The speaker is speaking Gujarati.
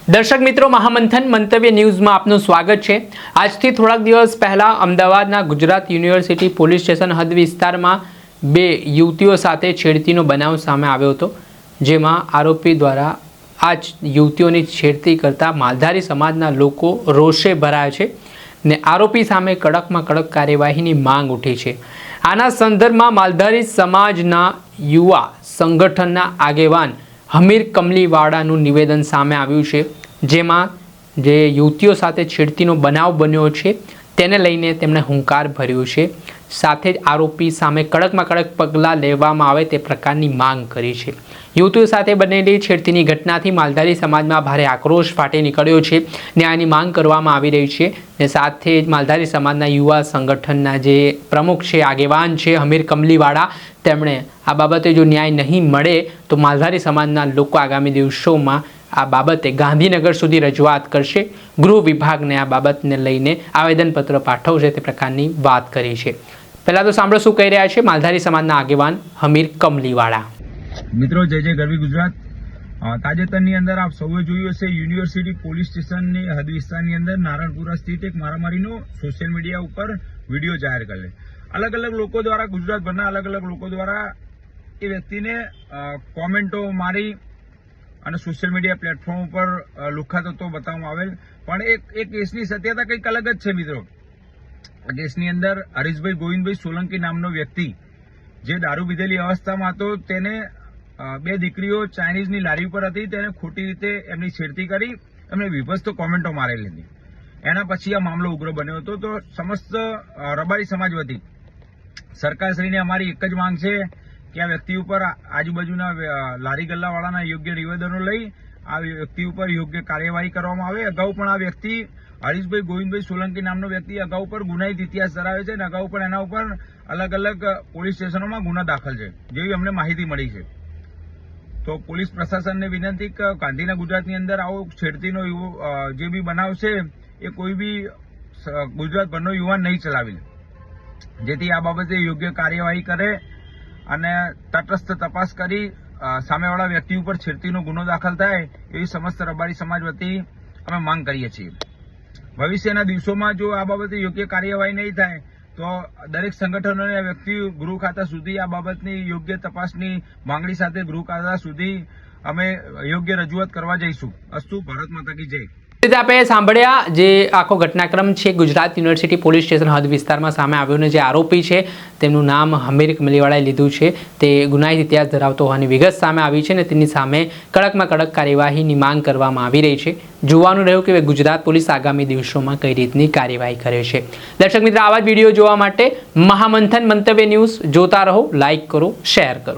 દર્શક મિત્રો, મહામંથન મંતવ્ય ન્યૂઝમાં આપનું સ્વાગત છે। આજથી થોડાક દિવસ પહેલા અમદાવાદના ગુજરાત યુનિવર્સિટી પોલીસ સ્ટેશન હદ વિસ્તારમાં બે યુવતીઓ સાથે છેડતીનો બનાવ સામે આવ્યો હતો, જેમાં આરોપી દ્વારા આ જ યુવતીઓની છેડતી કરતા માલધારી સમાજના લોકો રોષે ભરાયા છે ને આરોપી સામે કડકમાં કડક કાર્યવાહીની માંગ ઉઠી છે। આના સંદર્ભમાં માલધારી સમાજના યુવા સંગઠનના આગેવાન હમીર કમલીવાડાનું નિવેદન સામે આવ્યું છે, જેમાં જે યુવતીઓ સાથે છેડતીનો બનાવ બન્યો છે તેને લઈને તેમણે હુંકાર ભર્યો છે। સાથે જ આરોપી સામે કડકમાં કડક પગલાં લેવામાં આવે તે પ્રકારની માંગ કરી છે। યુવતીઓ સાથે બનેલી છેડતીની ઘટનાથી માલધારી સમાજમાં ભારે આક્રોશ ફાટી નીકળ્યો છે। ન્યાયની માંગ કરવામાં આવી રહી છે ને સાથે જ માલધારી સમાજના યુવા સંગઠનના જે પ્રમુખ છે, આગેવાન છે હમીર કમલીવાડા, તેમણે આ બાબતે જો ન્યાય નહીં મળે તો માલધારી સમાજના લોકો આગામી દિવસોમાં આ બાબતે ગાંધીનગર સુધી રજૂઆત કરશે। ગૃહ વિભાગને આ બાબતને લઈને આવેદનપત્ર પાઠવશે તે પ્રકારની વાત કરી છે। પહેલા તો સાંભળો શું કહી રહ્યા છે માલધારી સમાજના આગેવાન હમીર કમલીવાડા। મિત્રો, જય જય ગરવી ગુજરાત। તાજેતરની અંદર આપ સૌએ જોયું હશે, યુનિવર્સિટી પોલીસ સ્ટેશનની હદ વિસ્તારની અંદર નારણપુરા સ્થિત એક મારામારીનો સોશિયલ મીડિયા ઉપર વિડીયો જાહેર કરેલ। અલગ અલગ લોકો દ્વારા, ગુજરાતભરના અલગ અલગ લોકો દ્વારા એ વ્યક્તિને કોમેન્ટો મારી અને સોશિયલ મીડિયા પ્લેટફોર્મ ઉપર લુખ્ખા તત્વો બતાવવામાં આવેલ। પણ એક કેસની સત્યતા કંઈક અલગ જ છે મિત્રો। આ કેસની અંદર હરીશભાઈ ગોવિંદભાઈ સોલંકી નામનો વ્યક્તિ જે દારૂ પીધેલી અવસ્થામાં હતો, તેને બે દીકરીઓ ચાઇનીઝની લારી ઉપર હતી, તેને ખોટી રીતે એમની છેડતી કરી, એમને વિભત્સ કોમેન્ટો મારેલી હતી। એના પછી આ મામલો ઉગ્ર બન્યો હતો। તો સમસ્ત રબારી સમાજ વતી સરકારશ્રીને અમારી એક જ માંગ છે કે આ વ્યક્તિ ઉપર આજુબાજુના લારી ગલ્લાવાળાના યોગ્ય નિવેદનો લઈ આ વ્યક્તિ ઉપર યોગ્ય કાર્યવાહી કરવામાં આવે। અગાઉ પણ આ વ્યક્તિ હરીશભાઈ ગોવિંદભાઈ સોલંકી નામનો વ્યક્તિ અગાઉ પર ગુનાહિત ઇતિહાસ ધરાવે છે અને અગાઉ પણ એના ઉપર અલગ અલગ પોલીસ સ્ટેશનોમાં ગુના દાખલ છે, જેવી અમને માહિતી મળી છે। તો પોલીસ પ્રશાસનને વિનંતી કે ગાંધીનગર ગુજરાતની અંદર આવો છેડતીનો જે બી બનાવ છે એ કોઈ બી ગુજરાતભરનો યુવાન નહીં ચલાવી, જેથી આ બાબતે યોગ્ય કાર્યવાહી કરે અને તટસ્થ તપાસ કરી સામેવાળા વ્યક્તિ ઉપર છેડતીનો ગુનો દાખલ થાય એવી સમસ્ત રબારી સમાજ વતી અમે માંગ કરીએ છીએ। ભવિષ્યના દિવસોમાં જો આ બાબતે યોગ્ય કાર્યવાહી નહીં થાય તો દરેક સંગઠનોને વ્યક્તિ ગૃહ ખાતા સુધી આ બાબતની યોગ્ય તપાસની માંગણી સાથે ગૃહ ખાતા સુધી અમે યોગ્ય રજૂઆત કરવા જઈશું। અસ્તુ, ભારત માતા કી જય। આપણે સાંભળ્યા જે આખો ઘટનાક્રમ છે ગુજરાત યુનિવર્સિટી પોલીસ સ્ટેશન હદ વિસ્તારમાં સામે આવ્યો ને જે આરોપી છે તેમનું નામ હમીર કમલીવાળાએ લીધું છે, તે ગુનાહિત ઇતિહાસ ધરાવતો હોવાની વિગત સામે આવી છે ને તેની સામે કડકમાં કડક કાર્યવાહીની માંગ કરવામાં આવી રહી છે। જોવાનું રહ્યું કે ગુજરાત પોલીસ આગામી દિવસોમાં કઈ રીતની કાર્યવાહી કરે છે। દર્શક મિત્રો, આવા જ વિડીયો જોવા માટે મહામંથન મંતવ્ય ન્યૂઝ જોતા રહો, લાઇક કરો, શેર કરો।